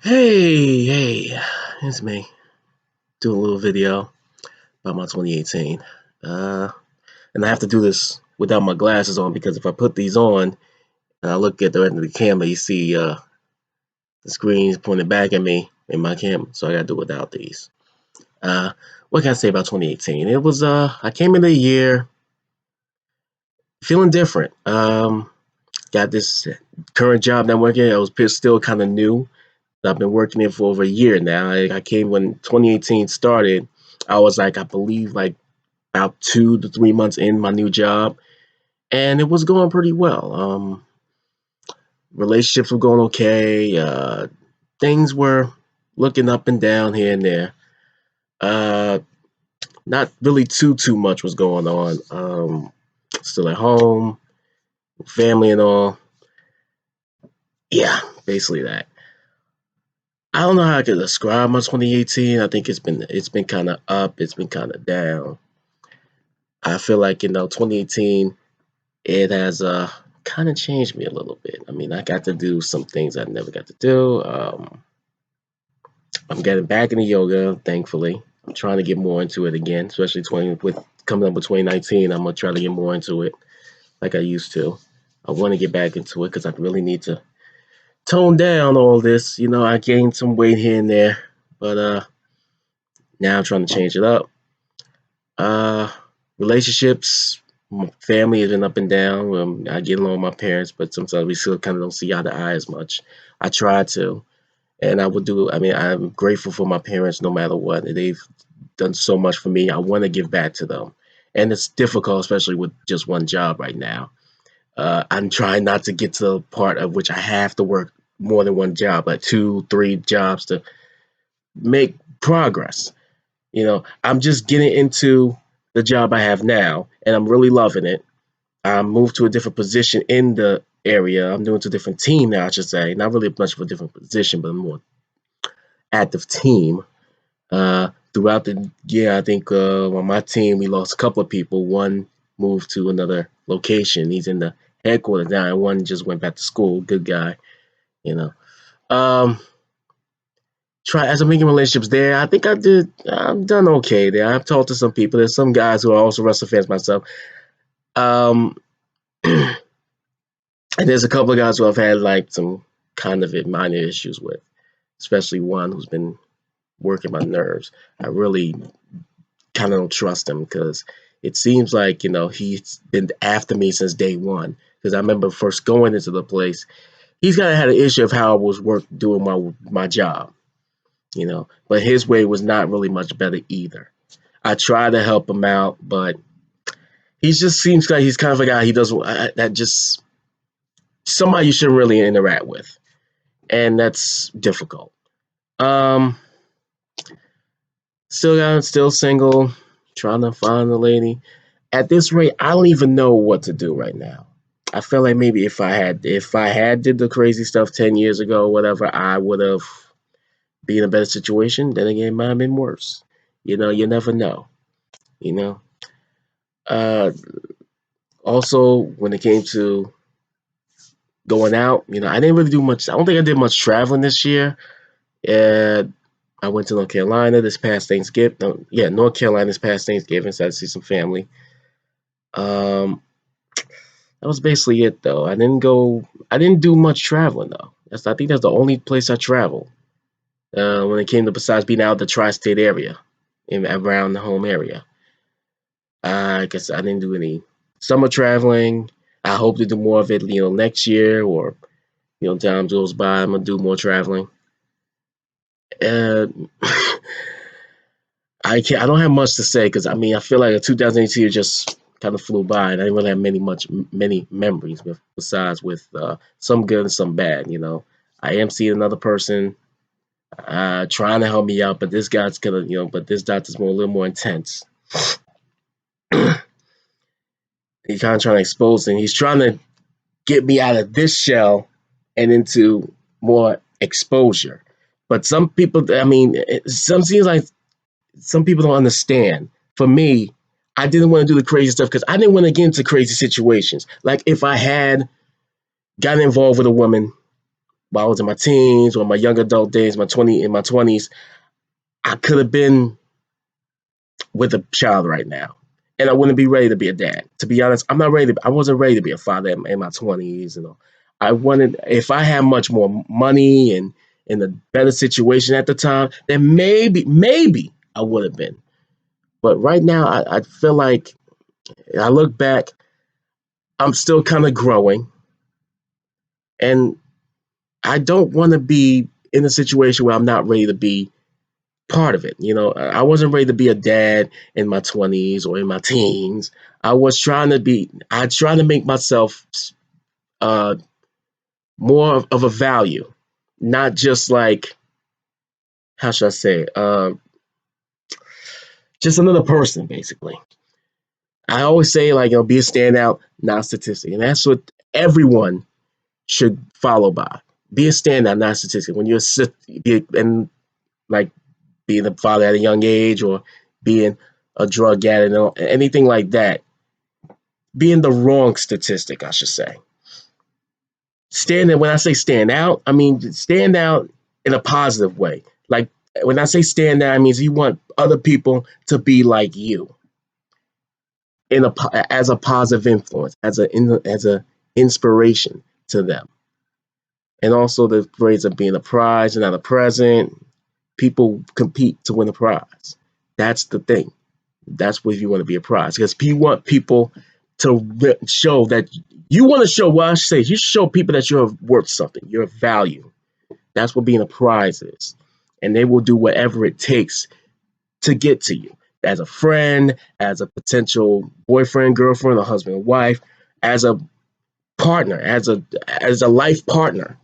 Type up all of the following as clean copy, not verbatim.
Hey, it's me doing a little video about my 2018. Uh, and I have to do this without my glasses on because if I put these on and I look at the end of the camera, you see the screen's pointed back at me in my camera, so I gotta do it without these. Uh, what can I say about 2018? It was I came in the year feeling different. Got this current job that I'm working. I was still kind of new. I've been working it for over a year now. I came when 2018 started. I was like, I believe, like about 2 to 3 months in my new job, and it was going pretty well. Relationships were going okay. Things were looking up and down here and there. Uh, Not really too much was going on. Still at home, family and all. Yeah, basically that. I don't know how I could describe my 2018. I think it's been kind of up. It's been kind of down. I feel like 2018 it has kind of changed me a little bit. I mean, I got to do some things I never got to do. I'm getting back into yoga, thankfully. I'm trying to get more into it again, especially 20 with coming up with 2019. I'm gonna try to get more into it like I used to. I want to get back into it because I really need to tone down all this. I gained some weight here and there, but now I'm trying to change it up. Uh, Relationships, my family has been up and down. I get along with my parents, but sometimes we still kind of don't see eye to eye as much. I try to, and I would do. I mean, I'm grateful for my parents no matter what. They've done so much for me. I want to give back to them, and it's difficult, especially with just one job right now. I'm trying not to get to the part of which I have to work more than one job, like 2, 3 jobs to make progress. I'm just getting into the job I have now, and I'm really loving it. I moved to a different position in the area. I'm doing to a different team now, I should say. Not really much of a different position, but a more active team. Throughout the year, I think on my team, we lost a couple of people. One moved to another location. He's in the headquarters now, and one just went back to school. Good guy, you know. Um, Try as I'm making relationships there. I think I've done okay there. I've talked to some people. There's some guys who are also wrestling fans myself. Um, and there's a couple of guys who I've had like some kind of minor issues with, especially one who's been working my nerves. I really kind of don't trust him because it seems like he's been after me since day one. Because I remember first going into the place, he's kind of had an issue of how I was doing my job. But his way was not really much better either. I try to help him out, but he just seems like he's kind of a guy he doesn't that just somebody you shouldn't really interact with, and that's difficult. Um, still single, trying to find a lady. At this rate, I don't even know what to do right now. I feel like maybe if I had did the crazy stuff 10 years ago, whatever, I would have been in a better situation. Then again, it might have been worse. You never know. You know. Uh, Also, when it came to going out, I didn't really do much. I don't think I did much traveling this year. Uh, I went to North Carolina this past Thanksgiving. No, yeah, North Carolina this past Thanksgiving, so I had to see some family. Um, that was basically it, though. I didn't go. I didn't do much traveling though. I think that's the only place I traveled when it came to besides being out of the tri-state area, in around the home area. I guess I didn't do any summer traveling. I hope to do more of it, next year or time goes by. I'm gonna do more traveling. Uh, I don't have much to say because I mean I feel like 2018 just kind of flew by and I didn't really have many memories besides with some good and some bad. I am seeing another person trying to help me out, but this guy's gonna but this doctor's a little more intense. He's kind of trying to expose things. He's trying to get me out of this shell and into more exposure. But some people, I mean, some seems like some people don't understand. For me, I didn't want to do the crazy stuff because I didn't want to get into crazy situations. Like if I had gotten involved with a woman, while I was in my teens or my young adult days, in my 20s, I could have been with a child right now. And I wouldn't be ready to be a dad. To be honest, I wasn't ready to be a father in my 20s. I wanted, if I had much more money and in a better situation at the time, then maybe I would have been. But right now, I feel like I look back, I'm still kind of growing, and I don't want to be in a situation where I'm not ready to be part of it. I wasn't ready to be a dad in my 20s or in my teens. I tried to make myself uh, more of a value, not just like, how should I say, just another person, basically. I always say, like, be a standout, not a statistic. And that's what everyone should follow by. Be a standout, not a statistic. When and like being a father at a young age or being a drug addict, anything like that, being the wrong statistic, I should say. When I say stand out, I mean stand out in a positive way. Like when I say stand out, it means you want other people to be like you as a positive influence, as a inspiration to them. And also the phrase of being a prize and not a present. People compete to win a prize. That's the thing. That's what you want to be a prize, because you want people to show that you want to show. What I should say, you show people that you're worth something. You're of value. That's what being a prize is, and they will do whatever it takes to get to you as a friend, as a potential boyfriend, girlfriend, or husband, wife, as a partner, as a life partner.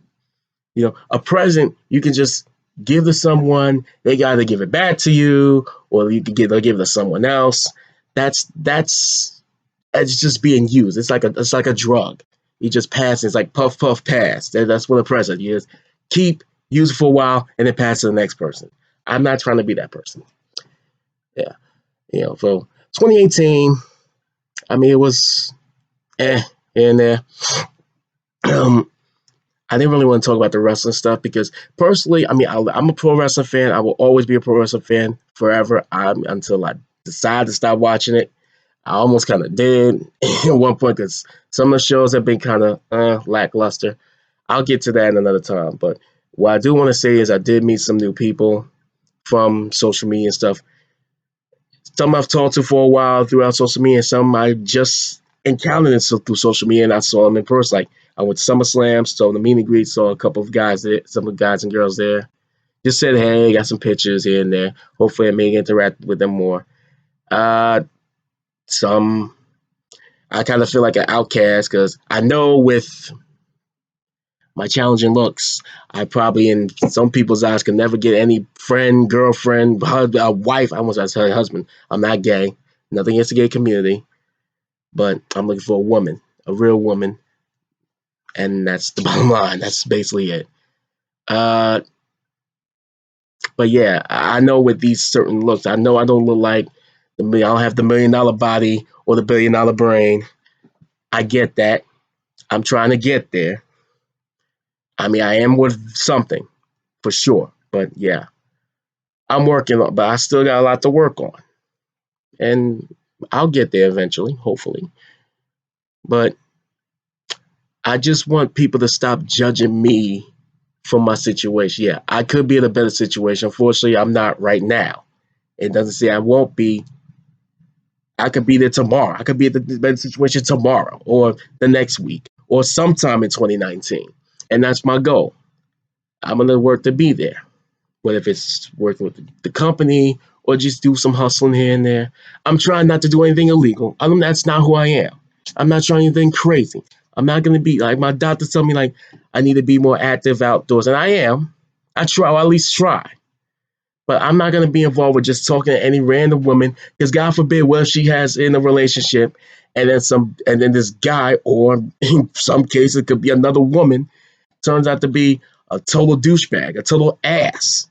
A present you can just give to someone. They got to give it back to you, or they'll give it to someone else. That's it's just being used. It's like a drug. You just pass. It's like puff puff pass. That's what a present is. Keep, use it for a while, and then pass to the next person. I'm not trying to be that person. Yeah, So 2018. I mean, it was in there. I didn't really want to talk about the wrestling stuff because personally, I mean, I'm a pro wrestling fan. I will always be a pro wrestling fan forever, until I decide to stop watching it. I almost kind of did at one point because some of the shows have been kind of lackluster. I'll get to that in another time. But what I do want to say is I did meet some new people from social media and stuff. Some I've talked to for a while throughout social media, and some I just encountered through social media, and I saw them in person. Like I went to SummerSlam, saw the meet and greet, saw a couple of guys there, some guys and girls there. Just said hey, got some pictures here and there. Hopefully, I may interact with them more. Some I kind of feel like an outcast because I know with my challenging looks, I probably in some people's eyes could never get any friend, girlfriend, wife. I almost said husband. I'm not gay. Nothing against the gay community, but I'm looking for a woman, a real woman, and that's the bottom line. That's basically it. But yeah, I know with these certain looks, I know I don't look like I don't have the $1 million body or the $1 billion brain. I get that. I'm trying to get there. I mean, I am worth something for sure. But yeah, I'm working on, but I still got a lot to work on. And I'll get there eventually, hopefully. But I just want people to stop judging me from my situation. Yeah, I could be in a better situation. Unfortunately, I'm not right now. It doesn't say I won't be. I could be there tomorrow. I could be at the better situation tomorrow or the next week or sometime in 2019. And that's my goal. I'm going to work to be there. But if it's working with the company or just do some hustling here and there, I'm trying not to do anything illegal. That's not who I am. I'm not trying anything crazy. I'm not going to be like my doctor told me, like, I need to be more active outdoors. And I am. I try, or at least try. But I'm not going to be involved with just talking to any random woman because God forbid what if she has in a relationship and then this guy, or in some cases it could be another woman, turns out to be a total douchebag, a total ass.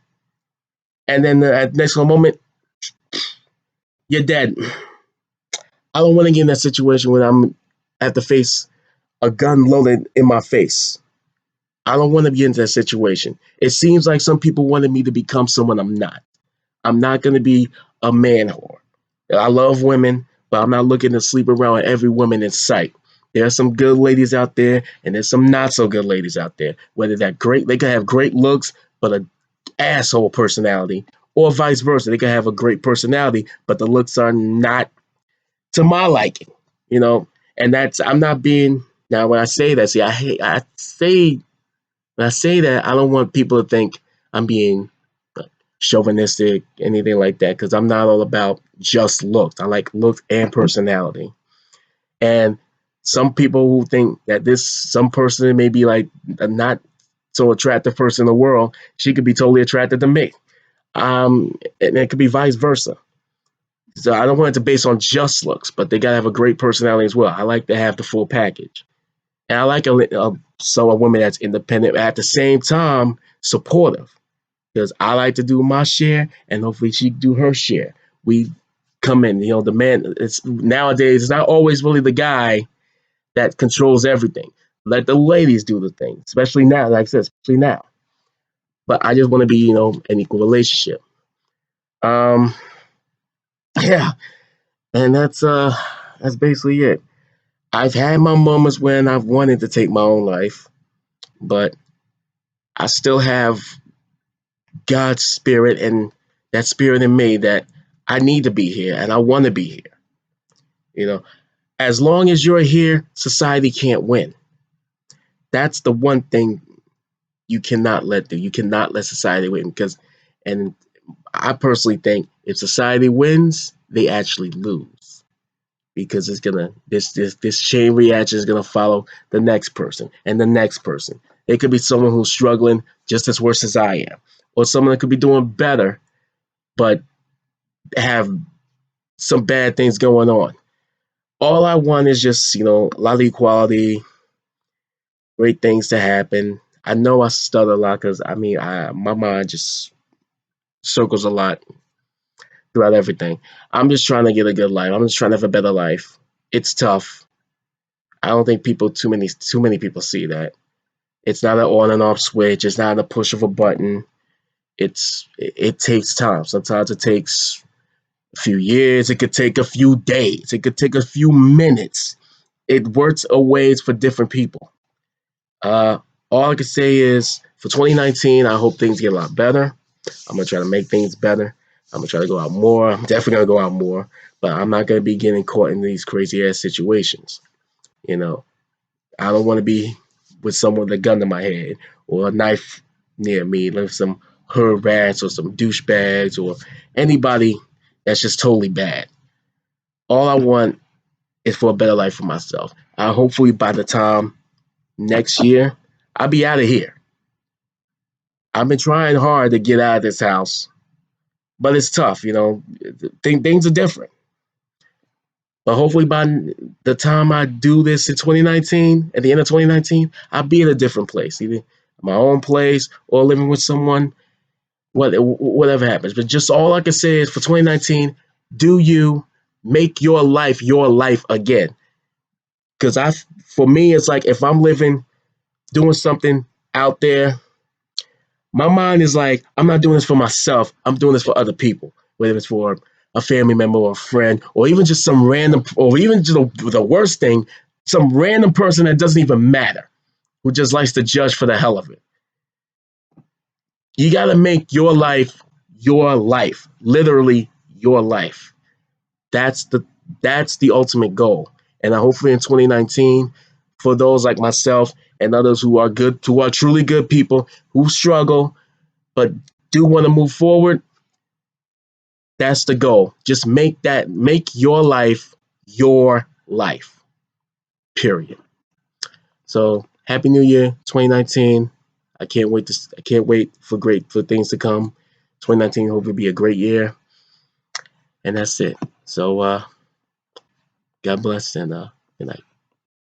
And then at the next moment, you're dead. I don't want to get in that situation when I'm have to face a gun loaded in my face. I don't want to be in that situation. It seems like some people wanted me to become someone I'm not. I'm not going to be a man whore. I love women, but I'm not looking to sleep around with every woman in sight. There are some good ladies out there, and there's some not so good ladies out there. Whether that great, they can have great looks, but a asshole personality, or vice versa. They can have a great personality, but the looks are not to my liking. You know, and that's I'm not being now when I say that. See, I say when I say that I don't want people to think I'm being chauvinistic, anything like that, because I'm not all about just looks. I like looks and personality. And some people who think that some person may be like a not so attractive person in the world, she could be totally attracted to me. And it could be vice versa. So I don't want it to base on just looks, but they gotta have a great personality as well. I like to have the full package, and I like a woman that's independent at the same time supportive because I like to do my share, and hopefully she do her share. We come in, the man. It's nowadays. It's not always really the guy that controls everything. Let the ladies do the thing, especially now. Like I said, especially now. But I just want to be, an equal relationship. Um, yeah, and that's basically it. I've had my moments when I've wanted to take my own life, but I still have God's spirit and that spirit in me that I need to be here and I want to be here. You know, as long as you're here, society can't win. That's the one thing you cannot let do. You cannot let society win and I personally think if society wins, they actually lose because it's gonna this chain reaction is gonna follow the next person and the next person. It could be someone who's struggling just as worse as I am, or someone that could be doing better but have some bad things going on. All I want is just, a lot of equality, great things to happen. I know I stutter a lot because my mind just circles a lot throughout everything. I'm just trying to get a good life. I'm just trying to have a better life. It's tough. I don't think too many people see that. It's not an on and off switch. It's not a push of a button. It takes time. Sometimes it takes a few years. It could take a few days. It could take a few minutes. It works a ways for different people. Uh, all I can say is for 2019, I hope things get a lot better. I'm gonna try to make things better. I'm gonna try to go out more. I'm definitely gonna go out more, but I'm not gonna be getting caught in these crazy ass situations. You know, I don't want to be with someone with a gun to my head or a knife near me, like some hood rats or some douchebags or anybody that's just totally bad. All I want is for a better life for myself. Hopefully by the time next year, I'll be out of here. I've been trying hard to get out of this house, but it's tough. Things are different. But hopefully by the time I do this in 2019, at the end of 2019, I'll be in a different place, either my own place or living with someone. Whatever happens, but just all I can say is for 2019, do you make your life again? Because for me, it's like if I'm doing something out there, my mind is like, I'm not doing this for myself. I'm doing this for other people, whether it's for a family member or a friend, or even just some random, or even just the worst thing, some random person that doesn't even matter, who just likes to judge for the hell of it. You got to make your life, literally your life. That's the ultimate goal. And hopefully in 2019, for those like myself and others who are truly good people who struggle but do want to move forward, that's the goal. Just make your life your life. Period. So happy New Year, 2019. I can't wait for things to come. 2019 hopefully be a great year. And that's it. So God bless and good night.